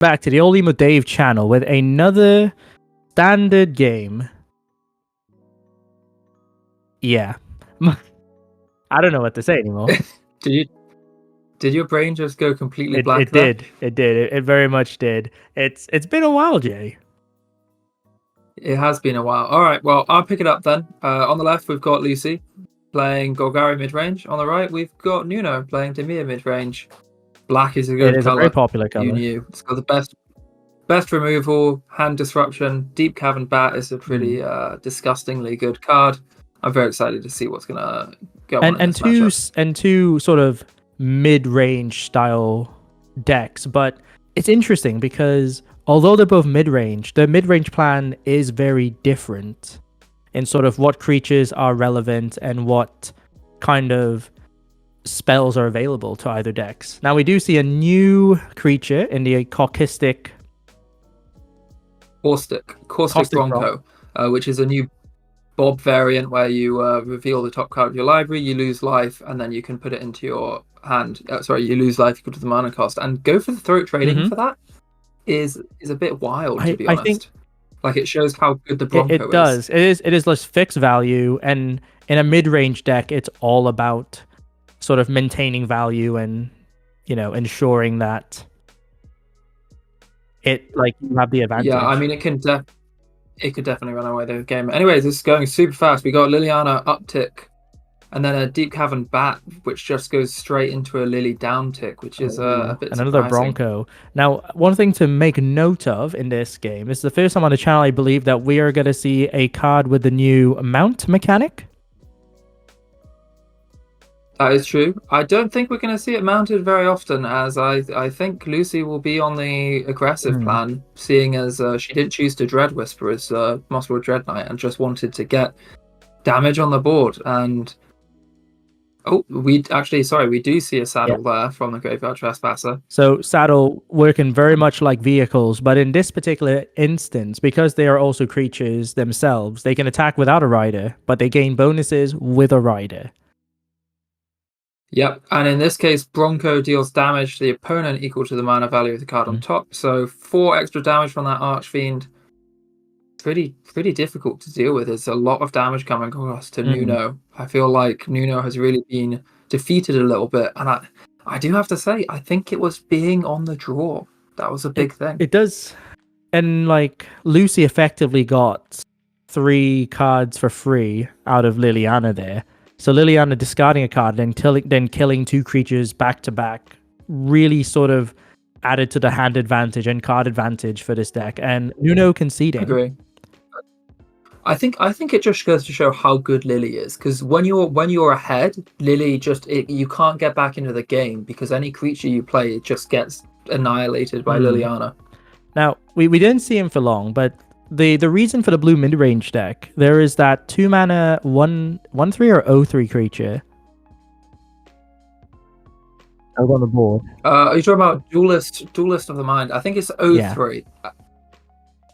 Back to the Old Emo Dave channel with another standard game. Yeah. I don't know what to say anymore. Did your brain just go completely black? It did. It very much did. It's been a while, Jay. It has been a while. All right, well, I'll pick it up then. On the left, we've got Lucy playing Golgari Midrange. On the right, we've got Nuno playing Dimir Midrange. Black is a good It is color. a very popular color. You knew. It's got the best removal, hand disruption. Deep Cavern Bat is a pretty disgustingly good card. I'm very excited to see what's gonna go on. And two sort of mid-range style decks, but it's interesting because although they're both mid-range, the mid-range plan is very different in sort of what creatures are relevant and what kind of spells are available to either decks. Now we do see a new creature in the Caustic Bronco, which is a new Bob variant where you reveal the top card of your library, you lose life, and then you can put it into your hand. You lose life equal to the mana cost, and go for the throat trading for that is a bit wild, to be honest. I think, like, it shows how good the Bronco is. It does. It is less fixed value, and in a mid-range deck, it's all about sort of maintaining value and, you know, ensuring that it, like, you have the advantage. Yeah, I mean, it could definitely run away the game. Anyways, this is going super fast. We got Liliana uptick, and then a Deep Cavern Bat, which just goes straight into a Lily downtick, which is a bit another surprising. Bronco. Now, one thing to make note of in this game, this is the first time on the channel I believe that we are going to see a card with the new mount mechanic. That is true. I don't think we're going to see it mounted very often, as I think Lucy will be on the aggressive plan, seeing as she didn't choose to Dread Whisper as Mosswood Dread Knight and just wanted to get damage on the board. And we do see a saddle there from the Graveyard Trespasser. So saddle working very much like vehicles, but in this particular instance, because they are also creatures themselves, they can attack without a rider, but they gain bonuses with a rider. Yep, and in this case, Bronco deals damage to the opponent equal to the mana value of the card on top. So 4 extra damage from that Archfiend. Pretty difficult to deal with. There's a lot of damage coming across to Nuno. I feel like Nuno has really been defeated a little bit, and I do have to say, I think it was being on the draw. That was a big thing. It does, and like Lucy effectively got 3 cards for free out of Liliana there. So Liliana discarding a card, then killing 2 creatures back to back, really sort of added to the hand advantage and card advantage for this deck. And Nuno conceding. I agree. I think it just goes to show how good Lily is, because when you're ahead, Lily you can't get back into the game because any creature you play, it just gets annihilated by Liliana. Now we didn't see him for long, but the reason for the blue mid-range deck, there is that 2 mana 1/3 or 0/3 creature. I was on the board. Are you talking about Duelist of the Mind? I think it's 0/3. Yeah.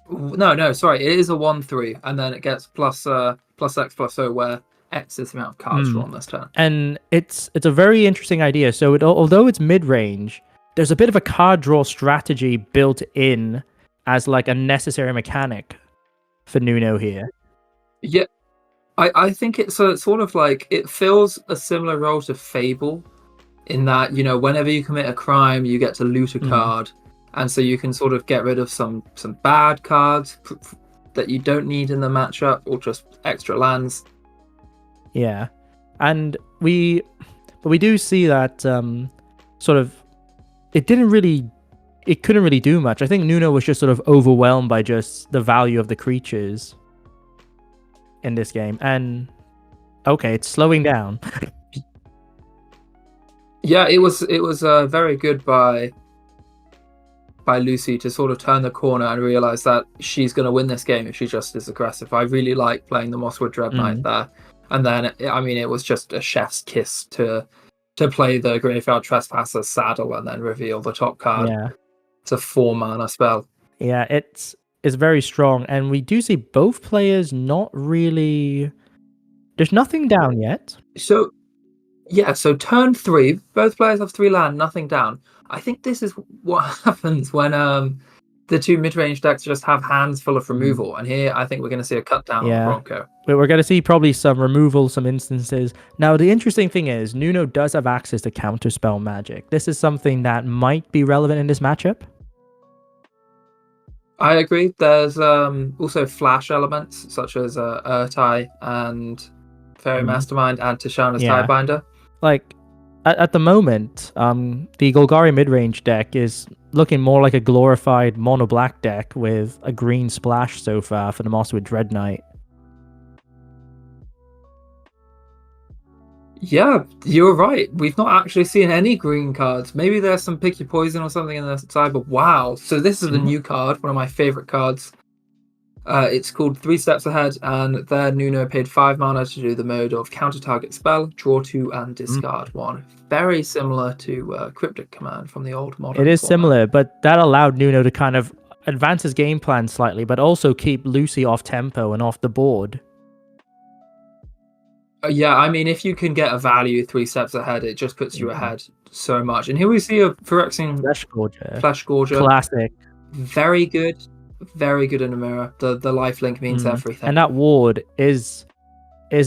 No, sorry, it is a 1/3, and then it gets plus X plus O, where X is the amount of cards drawn this turn. And it's a very interesting idea. So although it's mid-range, there's a bit of a card draw strategy built in as like a necessary mechanic for Nuno here. Yeah, I think it's sort of like, it fills a similar role to Fable, in that, you know, whenever you commit a crime, you get to loot a card, and so you can sort of get rid of some bad cards that you don't need in the matchup, or just extra lands. Yeah, and we do see that sort of it couldn't really do much. I think Nuno was just sort of overwhelmed by just the value of the creatures in this game. And okay, it's slowing down. Yeah, it was very good by Lucy to sort of turn the corner and realize that she's going to win this game if she just is aggressive. I really like playing the Mosswood Dread Knight there. And then, I mean, it was just a chef's kiss to play the Graveyard Trespasser saddle and then reveal the top card. Yeah. It's a 4 mana spell. Yeah, it's very strong, and we do see both players not really. There's nothing down yet. So Yeah, so turn 3, both players have 3 land, nothing down. I think this is what happens when the two mid-range decks just have hands full of removal, and here I think we're going to see a cut down on Bronco. But we're going to see probably some removal, some instances. Now, the interesting thing is, Nuno does have access to counterspell magic. This is something that might be relevant in this matchup. I agree. There's also flash elements, such as Urtai and Fairy Mastermind and Tishana's Tidebinder. Like, at the moment, the Golgari Midrange deck is looking more like a glorified mono black deck with a green splash so far for the Mosswood Dread Knight. Yeah, you're right. We've not actually seen any green cards. Maybe there's some Pick Your Poison or something in the side, but wow. So this is a new card, one of my favorite cards. It's called 3 Steps Ahead, and there Nuno paid 5 mana to do the mode of counter target spell, draw 2, and discard 1. Very similar to Cryptic Command from the old modern. It is similar, but that allowed Nuno to kind of advance his game plan slightly, but also keep Lucy off tempo and off the board. Yeah, I mean, if you can get a value 3 steps ahead, it just puts you ahead so much. And here we see a Phyrexian Flesh Gorger. Classic. Very good in the mirror. The lifelink means everything. And that ward is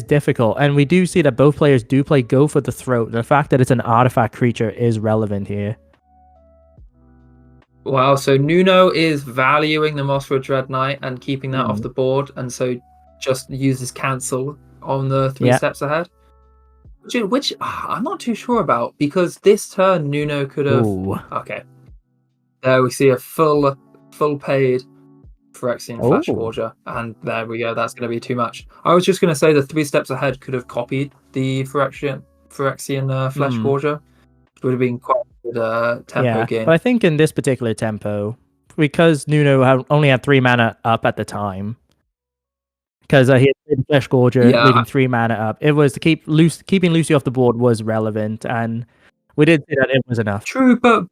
difficult. And we do see that both players do play Go for the Throat. The fact that it's an artifact creature is relevant here. Wow, so Nuno is valuing the Mosswood Dread Knight and keeping that off the board, and so just uses cancel on the 3 steps ahead, which I'm not too sure about, because this turn Nuno could have. Okay, there we see a full paid Phyrexian Flesh Gorger, and there we go. That's going to be too much. I was just going to say the 3 steps ahead could have copied the Phyrexian Flesh Gorger. It would have been quite a good tempo game. But I think in this particular tempo, because Nuno only had 3 mana up at the time, because he had Flesh Gorger leaving 3 mana up. It was to keeping Lucy off the board was relevant, and we did see that it was enough. True, but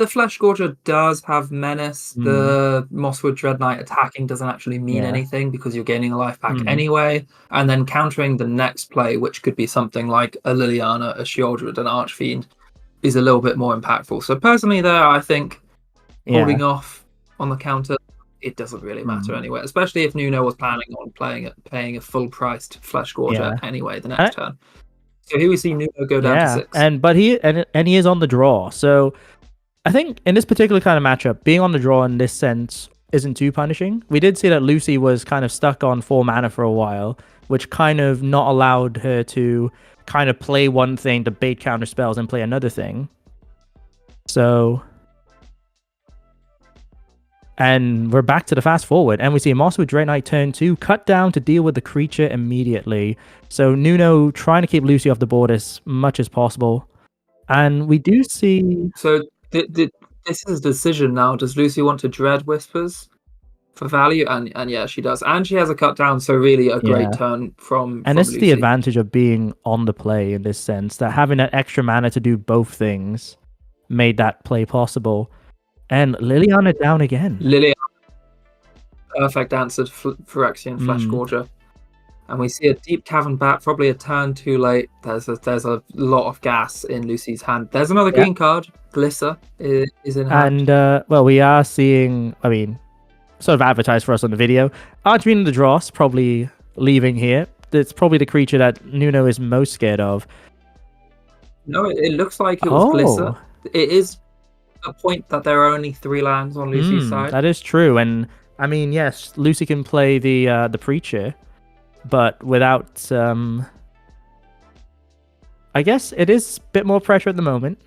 the Flesh Gorger does have menace. The Mosswood Dread Knight attacking doesn't actually mean anything, because you're gaining a life back anyway, and then countering the next play, which could be something like a Liliana, a Sheoldred, an Archfiend, is a little bit more impactful. So personally there, I think holding off on the counter, it doesn't really matter anyway, especially if Nuno was planning on paying a full-priced Flesh Gorger anyway the next turn. So here we see Nuno go down to 6. But he is on the draw. So I think in this particular kind of matchup, being on the draw in this sense isn't too punishing. We did see that Lucy was kind of stuck on 4 mana for a while, which kind of not allowed her to kind of play one thing to bait counter spells and play another thing. So... And we're back to the fast forward, and we see Mosswood Dread Knight turn 2, cut down to deal with the creature immediately. So Nuno trying to keep Lucy off the board as much as possible. And we do see... So this is a decision now. Does Lucy want to Dread Whispers for value? And yeah, she does. And she has a cut down, so really a great turn from And this Lucy. is the advantage of being on the play in this sense, that having that extra mana to do both things made that play possible. And Liliana down again. Liliana, perfect answer to Phyrexian Flesh Gorger. And we see a Deep Cavern Bat, probably a turn too late. There's a lot of gas in Lucy's hand. There's another green card. Glisser is in hand. And, well, we are seeing, I mean, sort of advertised for us on the video, Archfiend the Dross probably leaving here. It's probably the creature that Nuno is most scared of. No, it looks like it was Glisser. It is a point that there are only 3 lands on Lucy's side. That is true, and I mean, yes, Lucy can play the Preacher, but without I guess it is a bit more pressure at the moment.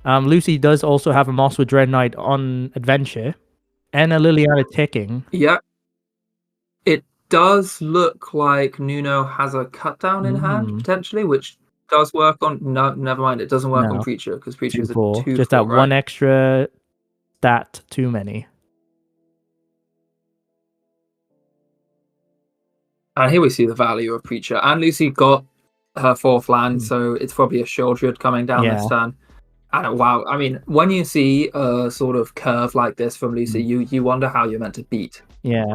Lucy does also have a Mosswood Dread Knight on Adventure, and a Liliana ticking. Yeah, it does look like Nuno has a cut down in hand potentially, which does work on... No, never mind. It doesn't work on Preacher, because Preacher is a 2/4. Just that one extra stat too many. And here we see the value of Preacher. And Lucy got her 4th land, so it's probably a Sheoldred coming down this turn. And wow, I mean, when you see a sort of curve like this from Lucy, you wonder how you're meant to beat. Yeah.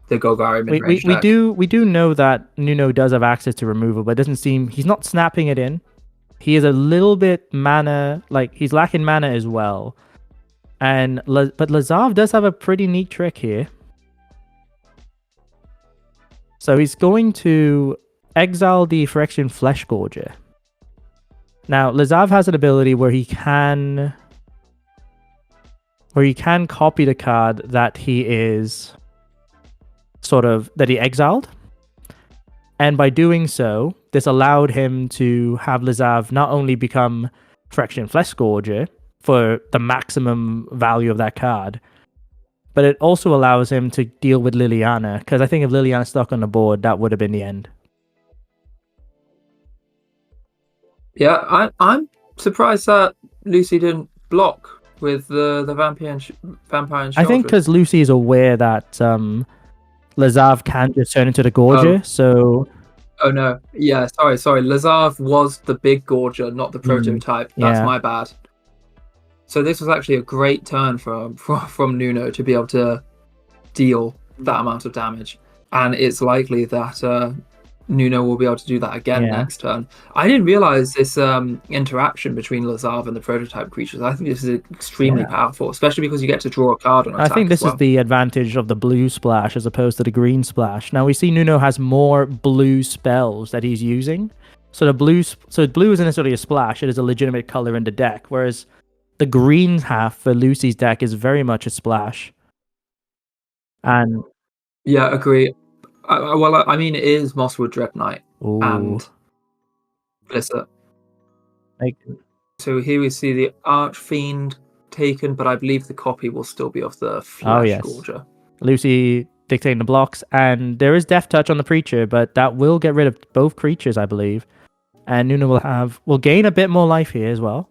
the Golgari we, Midrange we deck. we do know that Nuno does have access to removal, but it doesn't seem he's not snapping it in. He is a little bit mana, like he's lacking mana as well. But Lazav does have a pretty neat trick here. So he's going to exile the Phyrexian Flesh Gorger. Now, Lazav has an ability where he can copy the card that he exiled. And by doing so, this allowed him to have Lazav not only become Phyrexian Flesh Gorger for the maximum value of that card, but it also allows him to deal with Liliana, because I think if Liliana stuck on the board, that would have been the end. Yeah, I'm surprised that Lucy didn't block with the Vampire and Children. I think because Lucy is aware that Lazav can just turn into the Gorger, so... Oh no, yeah, sorry. Lazav was the big Gorger, not the prototype. That's my bad. So this was actually a great turn from Nuno to be able to deal that amount of damage. And it's likely that Nuno will be able to do that again next turn. I didn't realize this interaction between Lazav and the prototype creatures. I think this is extremely powerful, especially because you get to draw a card on attack. I think this is the advantage of the blue splash as opposed to the green splash. Now we see Nuno has more blue spells that he's using. So blue isn't necessarily a splash, it is a legitimate color in the deck, whereas the green half for Lucy's deck is very much a splash. And yeah, agree. Well, I mean, it is Mosswood Dread Knight and Blizzard. So here we see the Archfiend taken, but I believe the copy will still be of the Flesh Gorger. Lucy dictating the blocks, and there is Death Touch on the Preacher, but that will get rid of both creatures, I believe. And Nuno will gain a bit more life here as well.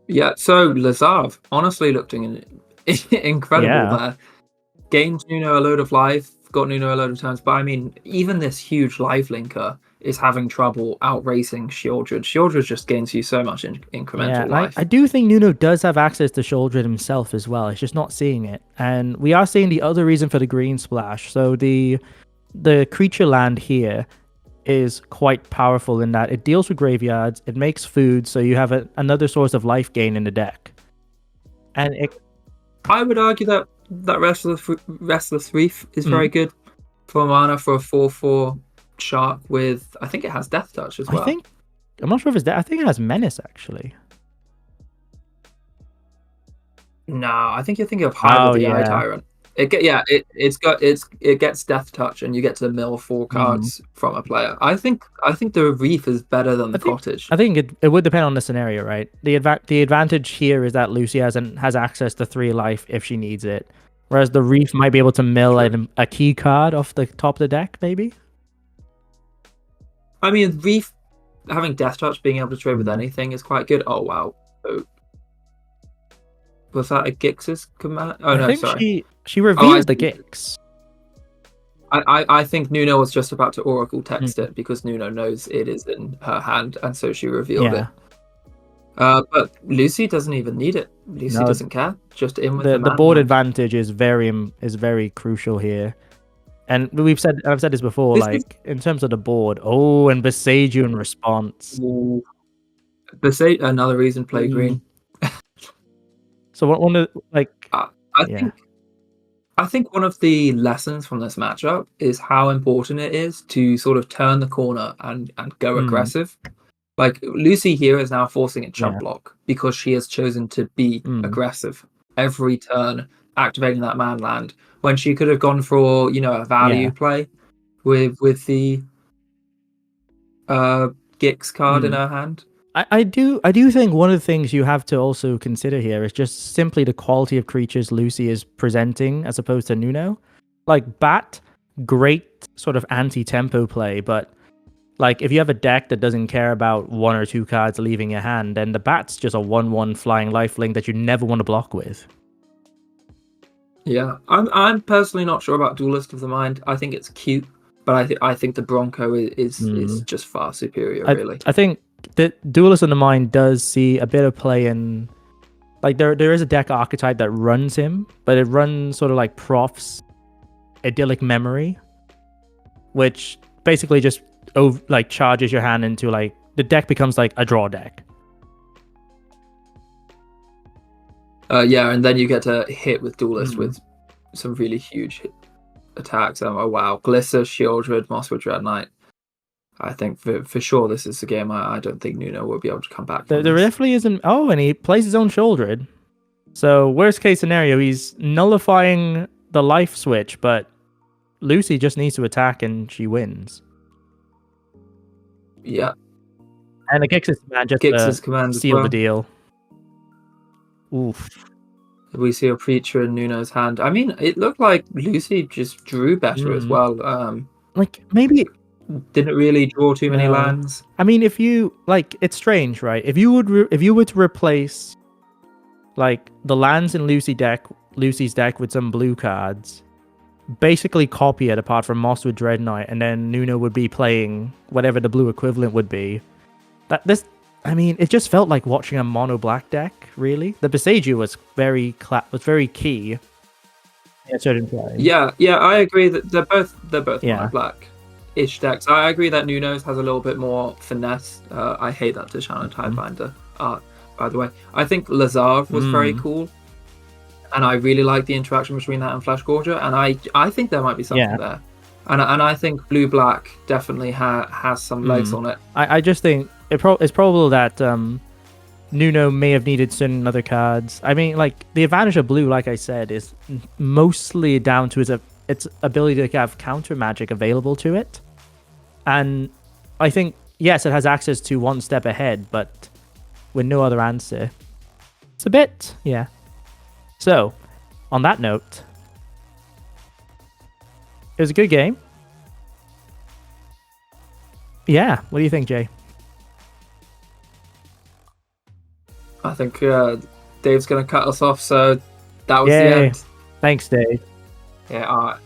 Yeah, so Lazav honestly looked incredible there. Gained Nuno a load of life, got Nuno a load of turns, but I mean, even this huge life linker is having trouble outracing Shieldred. Shieldred just gains you so much incremental life. I do think Nuno does have access to Shieldred himself as well. It's just not seeing it. And we are seeing the other reason for the green splash. So the creature land here is quite powerful in that it deals with graveyards, it makes food, so you have another source of life gain in the deck. And I would argue that Restless Reef is very good for mana for a 4/4 shark with, I think it has Death Touch as well. I'm not sure if it's I think it has Menace actually. No, I think you're thinking of Hyrule the Eye Tyrant. It gets Death Touch, and you get to mill 4 cards from a player. I think the Reef is better than the Cottage. I think it would depend on the scenario, right? The advantage here is that Lucy has access to 3 life if she needs it, whereas the Reef might be able to mill a key card off the top of the deck, maybe. I mean, Reef having Death Touch, being able to trade with anything is quite good. Oh wow. Was that a Gix's command? Oh no, sorry. She revealed the Gix. I think Nuno was just about to Oracle text it because Nuno knows it is in her hand, and so she revealed it. But Lucy doesn't even need it. Lucy doesn't care. Just in with the board advantage is very crucial here. And I've said this before, in terms of the board. Oh, and Besage in response. Besage, another reason play green. So one of I think one of the lessons from this matchup is how important it is to sort of turn the corner and go aggressive. Like Lucy here is now forcing a jump block because she has chosen to be aggressive every turn, activating that man land when she could have gone for a value play with the Gix card in her hand. I do think one of the things you have to also consider here is just simply the quality of creatures Lucy is presenting as opposed to Nuno. Like Bat, great sort of anti-tempo play, but like if you have a deck that doesn't care about 1 or 2 cards leaving your hand, then the Bat's just a 1/1 flying lifelink that you never want to block with. Yeah, I'm personally not sure about Duelist of the Mind. I think it's cute, but I think the Bronco is just far superior, really. I think the Duelist of the Mind does see a bit of play in Like there is a deck archetype that runs him, but it runs sort of like Prof's Idyllic Memory, which basically just like charges your hand into like the deck becomes like a draw deck. Yeah, and then you get to hit with Duelist with some really huge attacks. Oh wow, Glisser, Shieldred, Mosswood Dread Knight. I think for sure this is the game I don't think Nuno will be able to come back from. There definitely isn't. Oh, and he plays his own Shieldred. So worst case scenario, he's nullifying the life switch, but Lucy just needs to attack and she wins. Yeah. And the Gix's command just Gix's command seal the deal. Oof. We see a Preacher in Nuno's hand. I mean, it looked like Lucy just drew better as well. Like maybe didn't really draw too many lands. I mean, if you like, it's strange, right? If you were to replace like the lands in Lucy's deck with some blue cards, basically copy it apart from Mosswood Dread Knight, and then Nuno would be playing whatever the blue equivalent would be. I mean, it just felt like watching a mono black deck. Really, the Besaju was very key in a certain play. Yeah, I agree that they're both mono black-ish decks. I agree that Nuno's has a little bit more finesse. I hate that Tishana Tidebinder art, by the way. I think Lazard was very cool, and I really like the interaction between that and Flash Gorger, and I think there might be something there. And I think blue black definitely has some legs on it. I just think it's probable that Nuno may have needed certain other cards. I mean, like the advantage of blue, like I said, is mostly down to its ability to have counter magic available to it. And I think, yes, it has access to one step ahead, but with no other answer. It's a bit, yeah. So, on that note, it was a good game. Yeah, what do you think, Jay? I think Dave's going to cut us off, so that was the end. Thanks, Dave. Yeah,